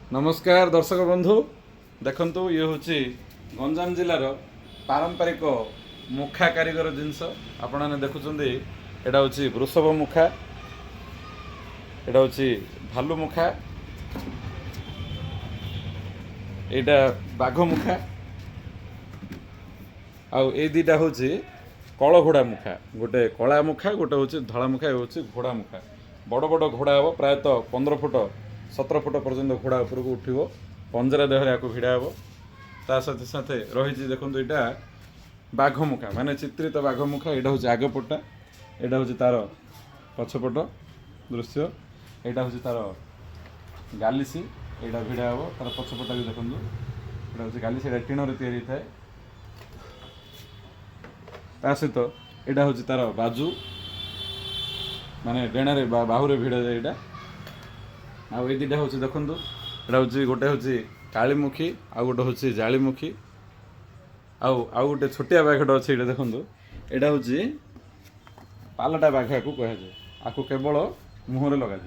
नमस्कार दर्शक बंधु देखंतु ये हूँ गंजाम जिलार पारंपरिक मुखा कारीगर जिनस आपण मैंने देखुं एटा हूँ वृषभ मुखा एटा हूँ भालू मुखा एटा बाघ मुखा आउ ए दुटा हूँ कल घोड़ा मुखा गोटे कला मुखा गोटे हूँ धला मुखा हूँ घोड़ा मुखा बड़ बड़ घोड़ा हम प्रायतः 15 फुट 17 फुट पर्यंत घोड़ा उपरक उठो पंजरा देहरे या भिड़ा हे ता साथे साथे रही देखो यहाँ बाघ मुखा माने चित्रित बाघ मुखा यहाँ हूँ आगपटा यहाँ हूँ तार पछपट दृश्य यहाँ हूँ तार गालिसी यहाँ भिड़ा हे तार पछपटा भी देखो यहाँ हूँ गालिसी टीण तैयारी थाए ता सहित यहाँ हूँ तार बाजू माने डेणारे बाहुरे भिड़ा जाए यहाँ आउ ये दुटा हूँ देखूँ यहाँ हूँ गोटे हूँ कालीमुखी आउ गोटे हूँ जालीमुखी आउ गोटे छोटिया बाघटे अच्छे ये देखूँ यहाँ हूँ पालटा बाघ को कहुए आपको केवल मुहर लगा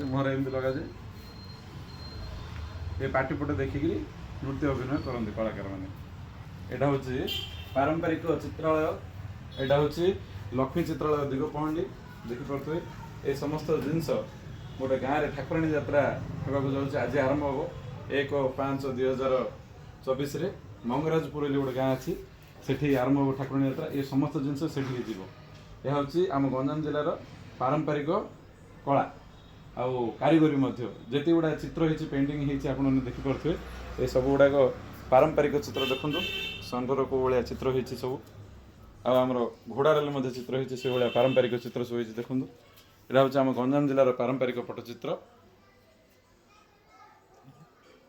मुहर एमती लगा ये पाटिपटे देखिकी नृत्य अभिनय करते कलाकार मैंने यहाँ हूँ पारंपरिक चित्रालय यहाँ हूँ लक्ष्मी चित्रालय दिगपहंडी देखिपे ये समस्त जिनस गोटे गाँव में ठाकुराणी यात्रा होगा जाऊँच आज आरंभ हम 1/5/2024 मंगराजपुर गोटे गाँ अच्छी से आरंभ हो ठाकुराणी यात्रा ये समस्त जिनस से यह हूँ आम गंजाम जिलार पारंपरिक कला आउ कारीगरी जिते गुड़ा चित्र होती पेंटिंग होती आप देखिपे ये सब गुड़ाक पारंपरिक चित्र देखूँ संघर को भाया चित्र होती सब आमर घोड़ा रेल चित्र होती से भाया पारंपरिक चित्र सब देखूँ यहाँ हूँ आम गंजाम जिलार पारंपरिक पट्टचित्र।